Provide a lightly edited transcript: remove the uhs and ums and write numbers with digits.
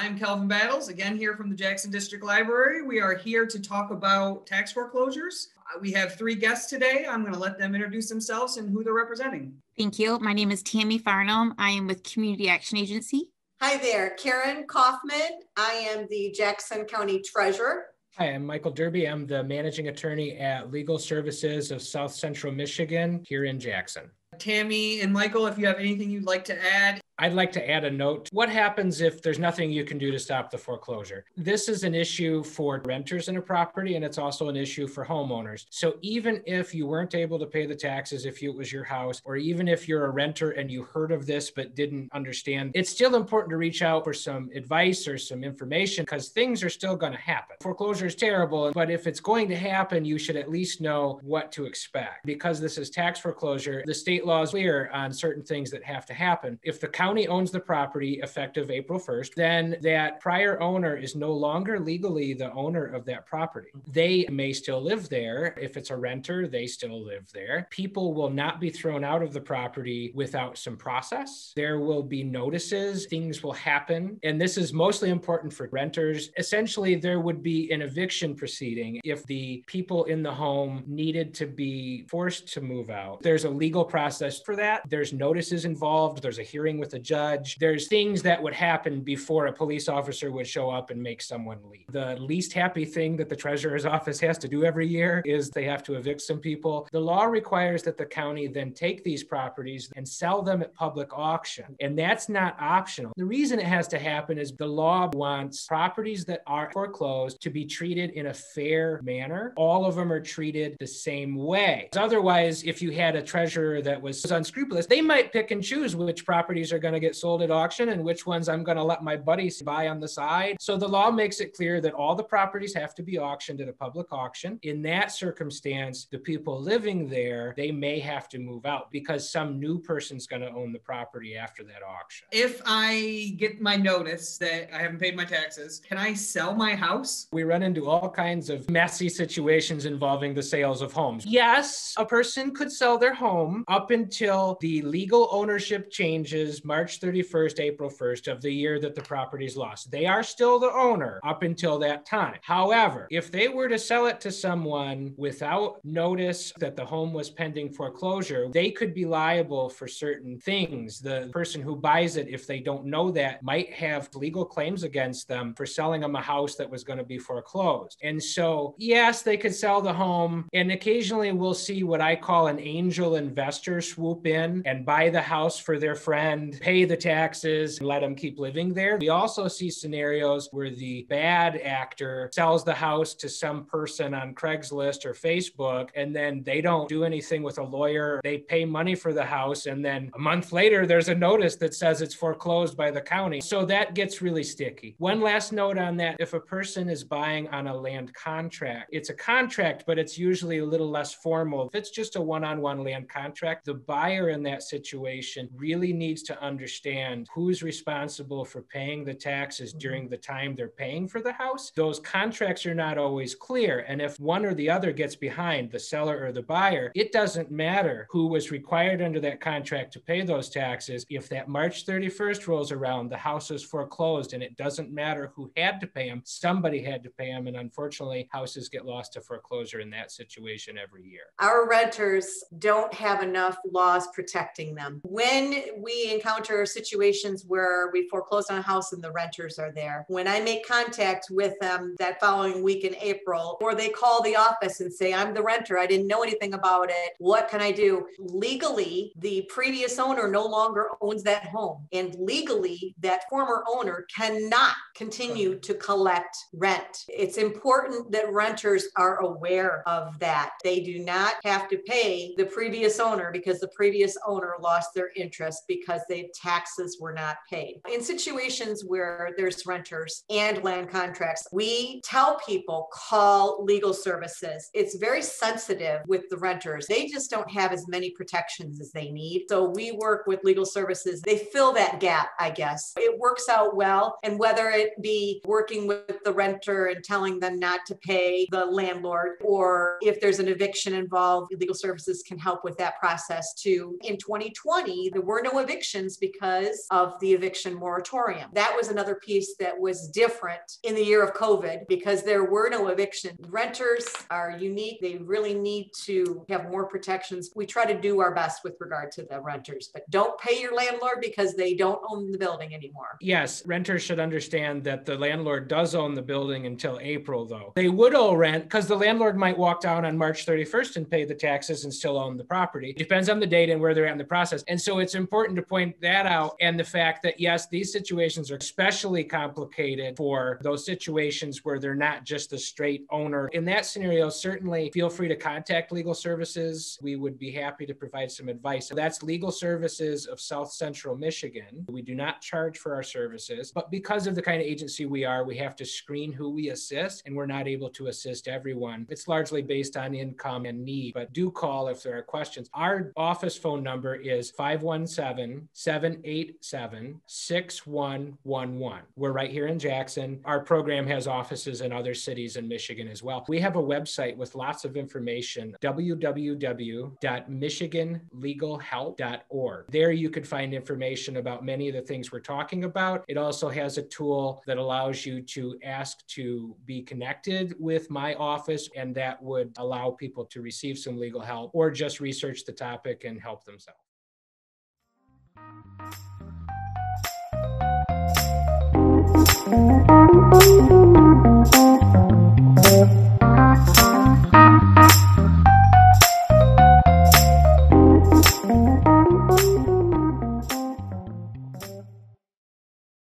I'm Calvin Battles, again here from the Jackson District Library. We are here to talk about tax foreclosures. We have three guests today. I'm going to let them introduce themselves and who they're representing. Thank you. My name is Tammy Farnham. I am with Community Action Agency. Hi there, Karen Kaufman. I am the Jackson County Treasurer. Hi, I'm Michael Derby. I'm the Managing Attorney at Legal Services of South Central Michigan here in Jackson. Tammy and Michael, if you have anything you'd like to add. I'd like to add a note. What happens if there's nothing you can do to stop the foreclosure? This is an issue for renters in a property, and it's also an issue for homeowners. So even if you weren't able to pay the taxes, if it was your house, or even if you're a renter and you heard of this but didn't understand, it's still important to reach out for some advice or some information because things are still going to happen. Foreclosure is terrible, but if it's going to happen, you should at least know what to expect. Because this is tax foreclosure, the state law is clear on certain things that have to happen. If the county owns the property effective April 1st, then that prior owner is no longer legally the owner of that property. They may still live there. If it's a renter, they still live there. People will not be thrown out of the property without some process. There will be notices, things will happen. And this is mostly important for renters. Essentially, there would be an eviction proceeding if the people in the home needed to be forced to move out. There's a legal process for that. There's notices involved. There's a hearing with a judge. There's things that would happen before a police officer would show up and make someone leave. The least happy thing that the treasurer's office has to do every year is they have to evict some people. The law requires that the county then take these properties and sell them at public auction. And that's not optional. The reason it has to happen is the law wants properties that are foreclosed to be treated in a fair manner. All of them are treated the same way. Otherwise, if you had a treasurer that was unscrupulous, they might pick and choose which properties are going to get sold at auction and which ones I'm going to let my buddies buy on the side. So the law makes it clear that all the properties have to be auctioned at a public auction. In that circumstance, the people living there, they may have to move out because some new person's going to own the property after that auction. If I get my notice that I haven't paid my taxes, can I sell my house? We run into all kinds of messy situations involving the sales of homes. Yes, a person could sell their home up until the legal ownership changes March 31st, April 1st of the year that the property's lost. They are still the owner up until that time. However, if they were to sell it to someone without notice that the home was pending foreclosure, they could be liable for certain things. The person who buys it, if they don't know that, might have legal claims against them for selling them a house that was going to be foreclosed. And so, yes, they could sell the home, and occasionally we'll see what I call an angel investor swoop in and buy the house for their friend, pay the taxes, and let them keep living there. We also see scenarios where the bad actor sells the house to some person on Craigslist or Facebook, and then they don't do anything with a lawyer. They pay money for the house, and then a month later, there's a notice that says it's foreclosed by the county. So that gets really sticky. One last note on that, if a person is buying on a land contract, it's a contract, but it's usually a little less formal. If it's just a one-on-one land contract, the buyer in that situation really needs to understand who's responsible for paying the taxes during the time they're paying for the house. Those contracts are not always clear. And if one or the other gets behind, the seller or the buyer, it doesn't matter who was required under that contract to pay those taxes. If that March 31st rolls around, the house is foreclosed, and it doesn't matter who had to pay them. Somebody had to pay them. And unfortunately, houses get lost to foreclosure in that situation every year. Our renters don't have enough laws protecting them. When we encounter situations where we foreclose on a house and the renters are there, when I make contact with them that following week in April, or they call the office and say, I'm the renter, I didn't know anything about it, what can I do? Legally, the previous owner no longer owns that home. And legally, that former owner cannot continue to collect rent. It's important that renters are aware of that. They do not have to pay the previous owner because the previous owner lost their interest because the taxes were not paid. In situations where there's renters and land contracts, we tell people, call legal services. It's very sensitive with the renters. They just don't have as many protections as they need. So we work with legal services. They fill that gap, I guess. It works out well. And whether it be working with the renter and telling them not to pay the landlord, or if there's an eviction involved, legal services can help with that process too. In 2020, there were no evictions because of the eviction moratorium. That was another piece that was different in the year of COVID because there were no evictions. Renters are unique. They really need to have more protections. We try to do our best with regard to the renters, but don't pay your landlord because they don't own the building anymore. Yes, renters should understand that the landlord does own the building until April, though. They would owe rent because the landlord might walk down on March 31st and pay the taxes and still own the property. It depends on the date and where they're at in the process. And so it's important to point that out, and the fact that, yes, these situations are especially complicated for those situations where they're not just a straight owner. In that scenario, certainly feel free to contact Legal Services. We would be happy to provide some advice. So that's Legal Services of South Central Michigan. We do not charge for our services, but because of the kind of agency we are, we have to screen who we assist, and we're not able to assist everyone. It's largely based on income and need, but do call if there are questions. Our office phone number is 517-787-6111. We're right here in Jackson. Our program has offices in other cities in Michigan as well. We have a website with lots of information, www.michiganlegalhelp.org. There you could find information about many of the things we're talking about. It also has a tool that allows you to ask to be connected with my office, and that would allow people to receive some legal help or just research the topic and help themselves.